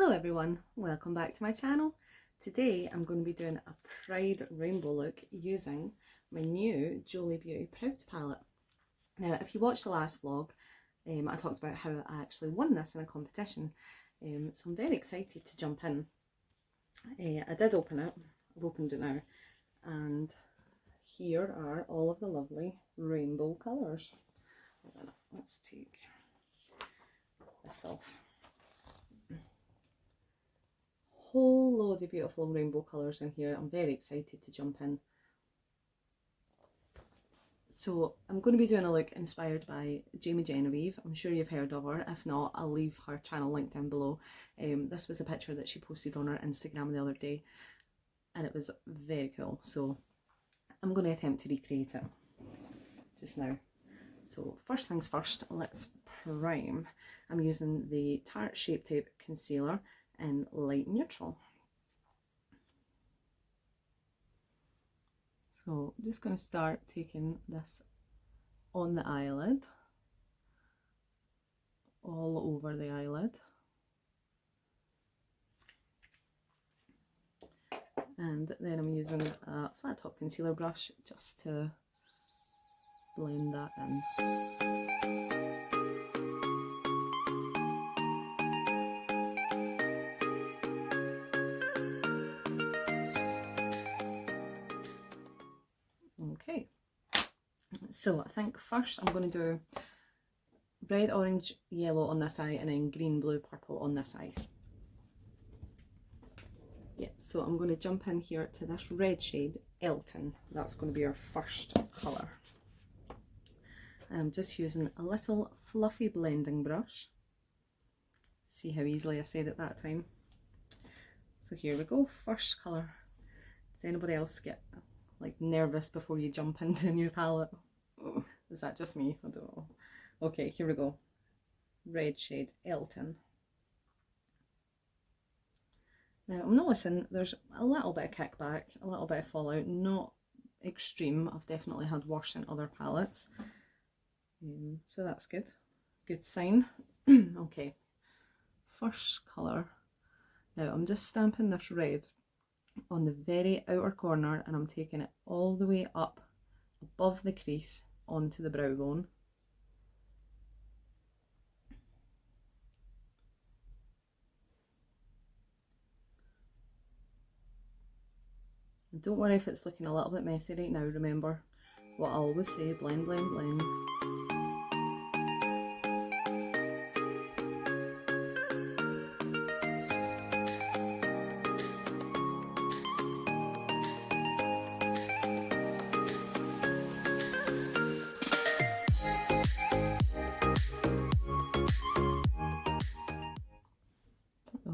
Hello everyone, welcome back to my channel. Today I'm going to be doing a Pride rainbow look using my new Jolie Beauty Proud palette. Now if you watched the last vlog, I talked about how I actually won this in a competition, so I'm very excited to jump in. I did open it, I've opened it now, and here are all of the lovely rainbow colours. Let's take this off. Whole load of beautiful rainbow colours in here. I'm very excited to jump in. So I'm going to be doing a look inspired by Jamie Genevieve. I'm sure you've heard of her. If not, I'll leave her channel linked down below. This was a picture that she posted on her Instagram the other day, and it was very cool. So I'm going to attempt to recreate it just now. So first things first, let's prime. I'm using the Tarte Shape Tape Concealer in light neutral. So just going to start taking this on the eyelid, all over the eyelid, and then I'm using a flat top concealer brush just to blend that in. Okay, so I think first I'm going to do red, orange, yellow on this eye, and then green, blue, purple on this eye. Yep, so I'm going to jump in here to this red shade, Elton. That's going to be our first colour. And I'm just using a little fluffy blending brush. See how easily I said it that time. So here we go, first colour. Does anybody else get like nervous before you jump into a new palette? Oh, is that just me? I don't know. Okay, here we go. Red shade, Elton. Now I'm noticing there's a little bit of kickback, a little bit of fallout, not extreme. I've definitely had worse in other palettes. So that's good. Good sign. Okay, first colour. Now I'm just stamping this red on the very outer corner, and I'm taking it all the way up above the crease onto the brow bone. And don't worry if it's looking a little bit messy right now. Remember what I always say, blend, blend, blend.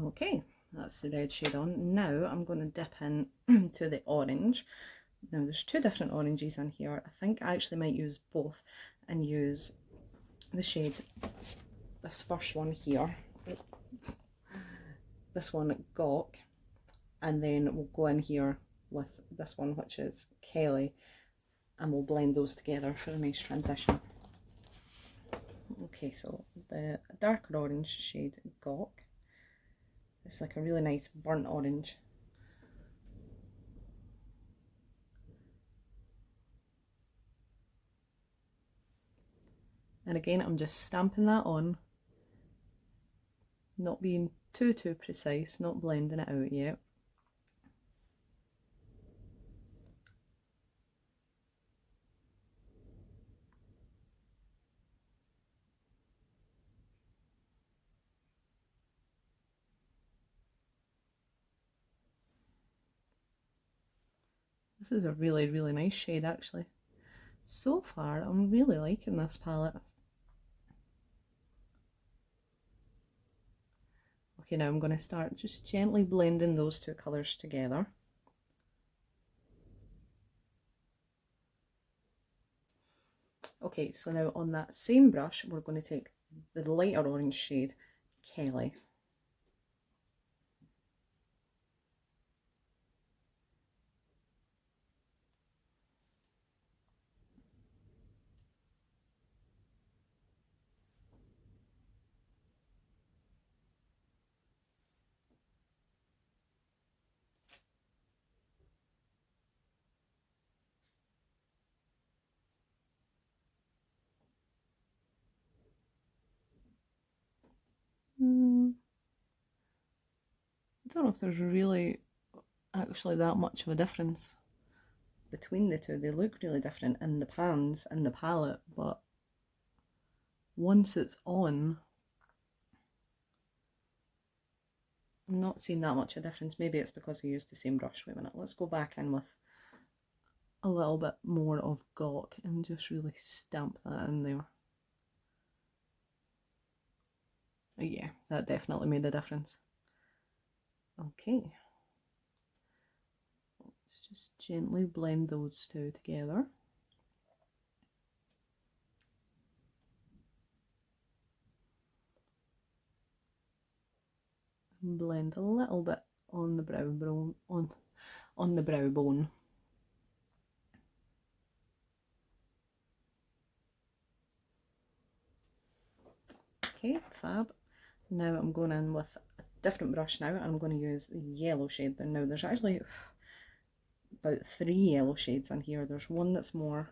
Okay, that's the red shade on. Now I'm going to dip in to the orange. Now there's two different oranges in here. I think I actually might use both and use the shade, this first one here, this one Gawk, and then we'll go in here with this one which is Kelly, and we'll blend those together for a nice transition. Okay, so the darker orange shade Gawk, it's like a really nice burnt orange. And again, I'm just stamping that on, not being too precise, not blending it out yet. This is a really, really nice shade actually. So far, I'm really liking this palette. Okay, now I'm going to start just gently blending those two colours together. Okay, so now on that same brush, we're going to take the lighter orange shade, Kelly. I don't know if there's really actually that much of a difference between the two. They look really different in the pans and the palette, but once it's on, I'm not seeing that much of a difference. Maybe it's because I used the same brush. Wait a minute, let's go back in with a little bit more of Gawk and just really stamp that in there. Oh yeah, that definitely made a difference. Okay. Let's just gently blend those two together. And blend a little bit on the brow bone, on the brow bone. Okay, fab. Now I'm going in with a different brush now, and I'm going to use the yellow shade. Now there's actually about 3 yellow shades in here. There's one that's more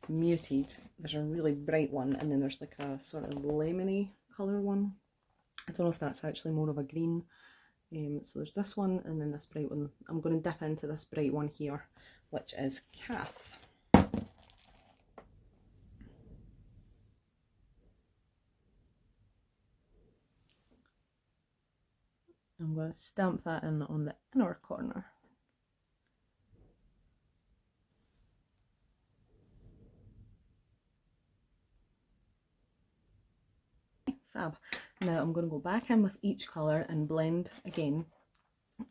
muted, there's a really bright one, and then there's like a sort of lemony colour one. I don't know if that's actually more of a green. So there's this one and then this bright one. I'm going to dip into this bright one here, which is Calf. I'm going to stamp that in on the inner corner. Fab. Now I'm going to go back in with each colour and blend again.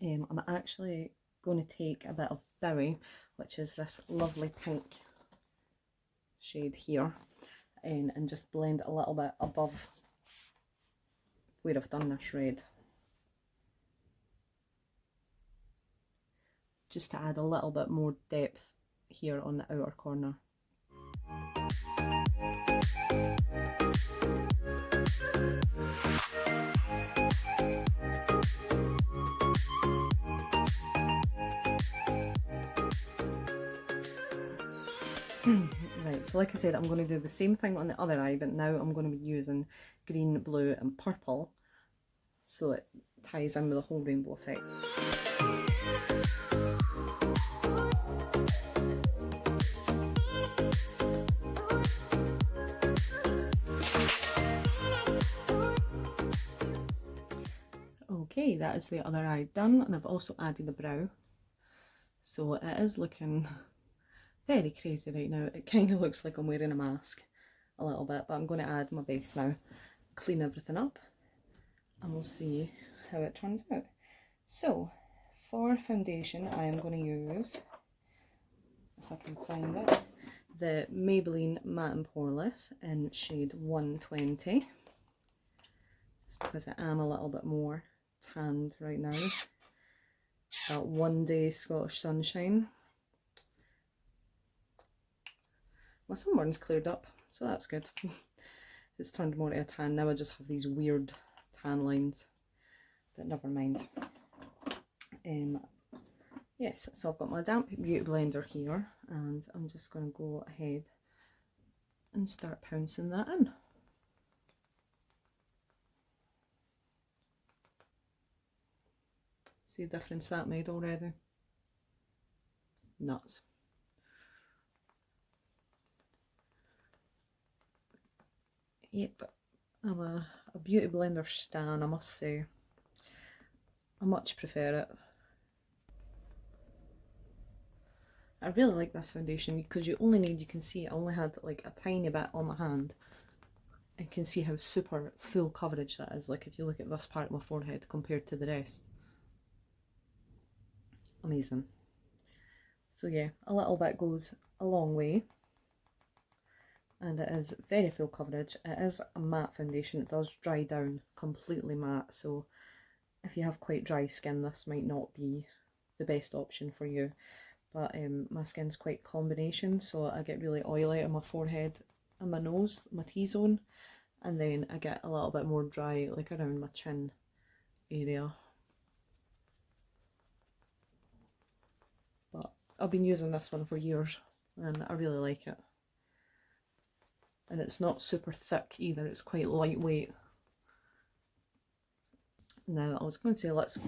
I'm actually going to take a bit of Bowie, which is this lovely pink shade here, and just blend a little bit above where I've done this red, just to add a little bit more depth here on the outer corner. Right, so like I said, I'm going to do the same thing on the other eye, but now I'm going to be using green, blue and purple, so it ties in with the whole rainbow effect. Okay, that is the other eye done, and I've also added the brow, so it is looking very crazy right now. It kind of looks like I'm wearing a mask a little bit, but I'm going to add my base now, clean everything up, and we'll see how it turns out. So for foundation, I am going to use, if I can find it, the Maybelline Matte and Poreless in shade 120. It's because I am a little bit more tanned right now. That one day Scottish sunshine. My sunburn's cleared up, so that's good. It's turned more to a tan. Now I just have these weird tan lines, but never mind. Yes, so I've got my damp beauty blender here, and I'm just going to go ahead and start pouncing that in. See the difference that made already? Nuts. Yep, I'm a beauty blender stan, I must say. I much prefer it. I really like this foundation because you only need, you can see I only had like a tiny bit on my hand. You can see how super full coverage that is, like if you look at this part of my forehead compared to the rest. Amazing. So yeah, a little bit goes a long way, and it is very full coverage. It is a matte foundation, it does dry down completely matte, so if you have quite dry skin this might not be the best option for you. But my skin's quite combination, so I get really oily on my forehead and my nose, my T-zone, and then I get a little bit more dry like around my chin area. But I've been using this one for years and I really like it. And it's not super thick either, it's quite lightweight. Now, I was going to say let's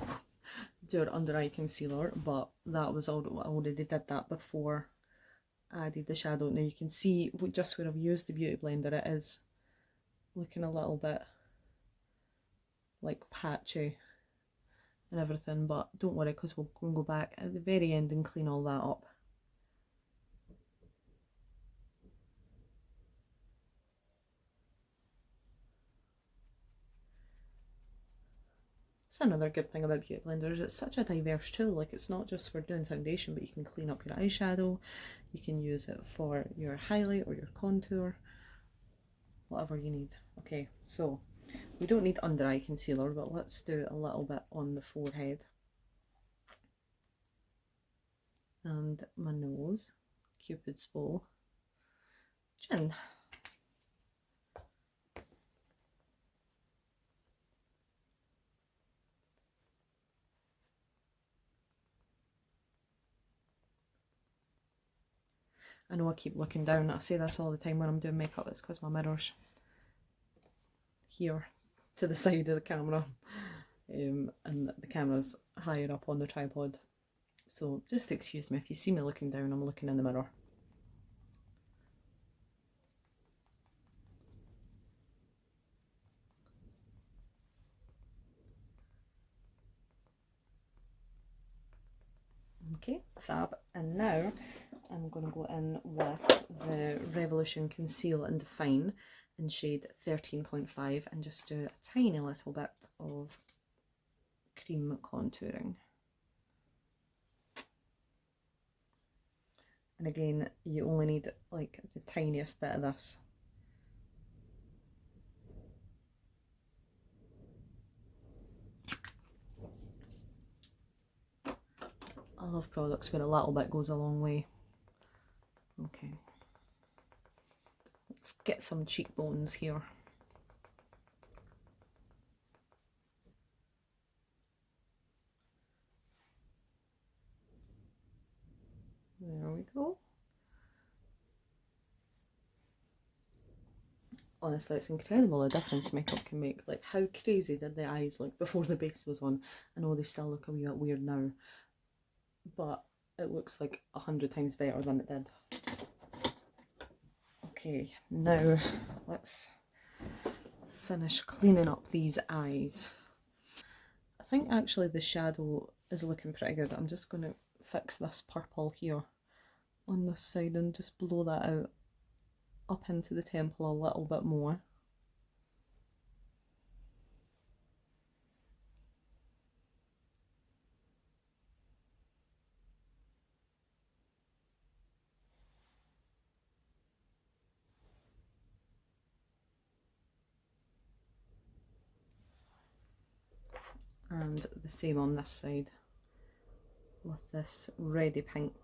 do our under eye concealer, but that was all, I already did that before I added the shadow. Now you can see just where I've used the Beauty Blender, it is looking a little bit like patchy and everything, but don't worry because we'll go back at the very end and clean all that up. It's another good thing about Beauty Blender is it's such a diverse tool. Like, it's not just for doing foundation, but you can clean up your eyeshadow, you can use it for your highlight or your contour, whatever you need. Okay, so we don't need under eye concealer, but let's do a little bit on the forehead and my nose, Cupid's bow, chin. I know I keep looking down, I say this all the time when I'm doing makeup, it's because my mirror's here to the side of the camera, and the camera's higher up on the tripod, so just excuse me if you see me looking down, I'm looking in the mirror. Okay, fab. And now I'm going to go in with the Revolution Conceal and Define in shade 13.5 and just do a tiny little bit of cream contouring. And again, you only need like the tiniest bit of this. I love products where a little bit goes a long way. Okay, let's get some cheekbones here. There we go. Honestly, it's incredible the difference makeup can make. Like, how crazy did the eyes look before the base was on? I know they still look a wee bit weird now, but it looks like 100 times better than it did. Okay, now let's finish cleaning up these eyes. I think actually the shadow is looking pretty good. I'm just going to fix this purple here on this side and just blow that out up into the temple a little bit more. And the same on this side with this reddy pink.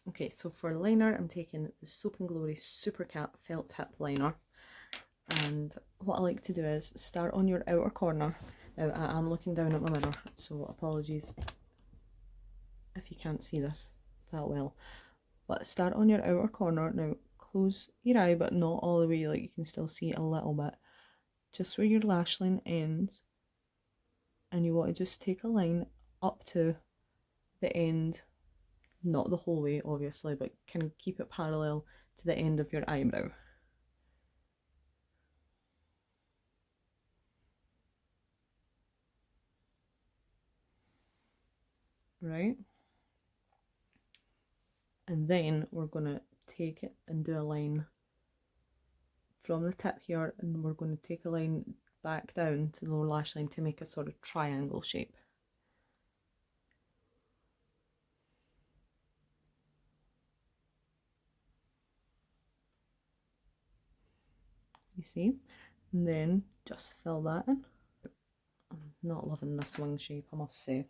Okay, so for liner, I'm taking the Soap & Glory Super Cat Felt Tip Liner. And what I like to do is start on your outer corner. Now, I am looking down at my mirror, so apologies if you can't see this that well. But start on your outer corner. Now, close your eye, but not all the way, like you can still see a little bit. Just where your lash line ends. And you want to just take a line up to the end. Not the whole way, obviously, but kind of keep it parallel to the end of your eyebrow. Right? And then we're going to take it and do a line from the tip here, and we're going to take a line back down to the lower lash line to make a sort of triangle shape. You see? And then just fill that in. I'm not loving this wing shape, I must say.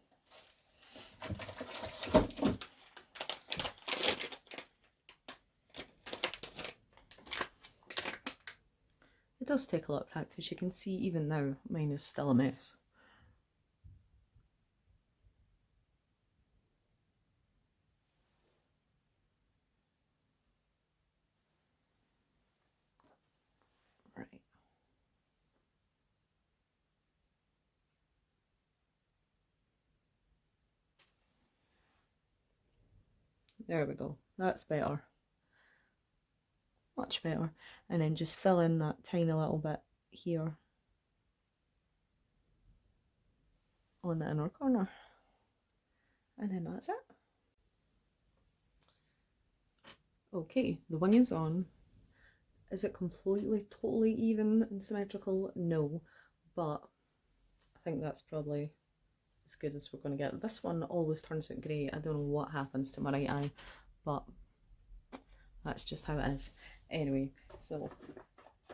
It does take a lot of practice. You can see even now mine is still a mess. There we go. That's better. Much better. And then just fill in that tiny little bit here on the inner corner. And then that's it. Okay, the wing is on. Is it completely, totally even and symmetrical? No, but I think that's probably as good as we're going to get. This one always turns out great. I don't know what happens to my right eye, but that's just how it is. Anyway, so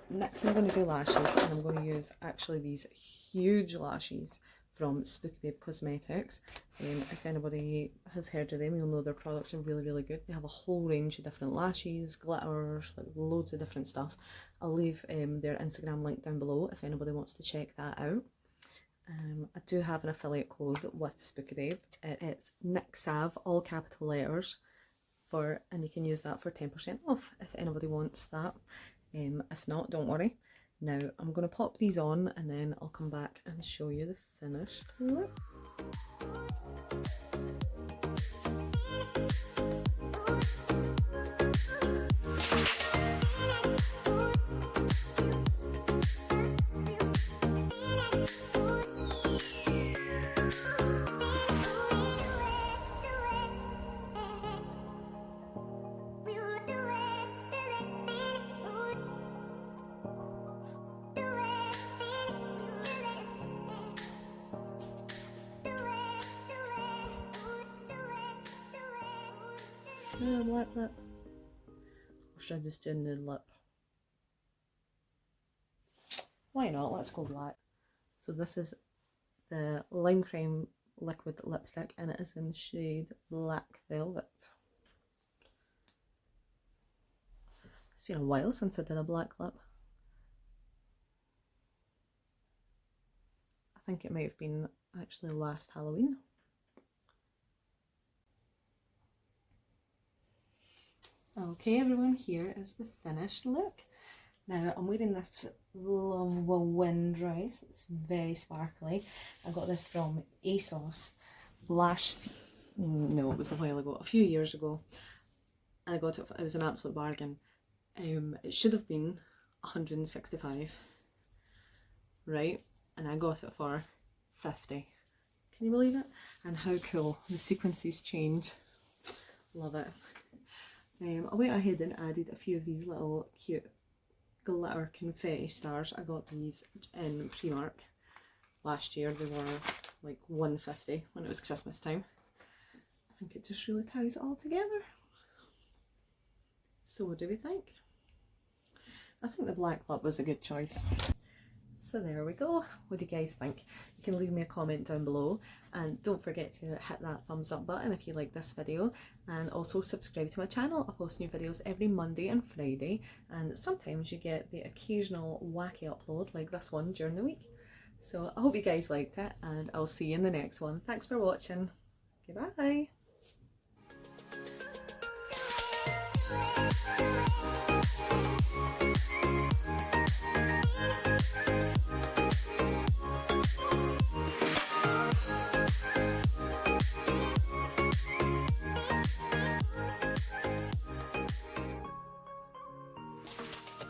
next I'm going to do lashes, and I'm going to use actually these huge lashes from Spooky Babe Cosmetics. If anybody has heard of them, you'll know their products are really, really good. They have a whole range of different lashes, glitters, like loads of different stuff. I'll leave their Instagram link down below if anybody wants to check that out. I do have an affiliate code with Spooky Babe. It's NICSAV, all capital letters, and you can use that for 10% off if anybody wants that. If not, don't worry. Now I'm going to pop these on and then I'll come back and show you the finished look. Black lip. Or should I just do nude lip? Why not? Let's go black. So this is the Lime Crime liquid lipstick and it is in shade Black Velvet. It's been a while since I did a black lip. I think it might have been actually last Halloween. Okay everyone, here is the finished look. Now I'm wearing this lovely wind dress, it's very sparkly. I got this from ASOS no, it was a while ago, a few years ago. I got it, it was an absolute bargain. It should have been 165, right? And I got it for 50. Can you believe it? And how cool, the sequences change. Love it. I went ahead and added a few of these little cute glitter confetti stars. I got these in Primark last year. They were like $1.50 when it was Christmas time. I think it just really ties it all together. So what do we think? I think the black lip was a good choice. So there we go. What do you guys think? You can leave me a comment down below and don't forget to hit that thumbs up button if you like this video, and also subscribe to my channel. I post new videos every Monday and Friday, and sometimes you get the occasional wacky upload like this one during the week. So I hope you guys liked it and I'll see you in the next one. Thanks for watching. Goodbye.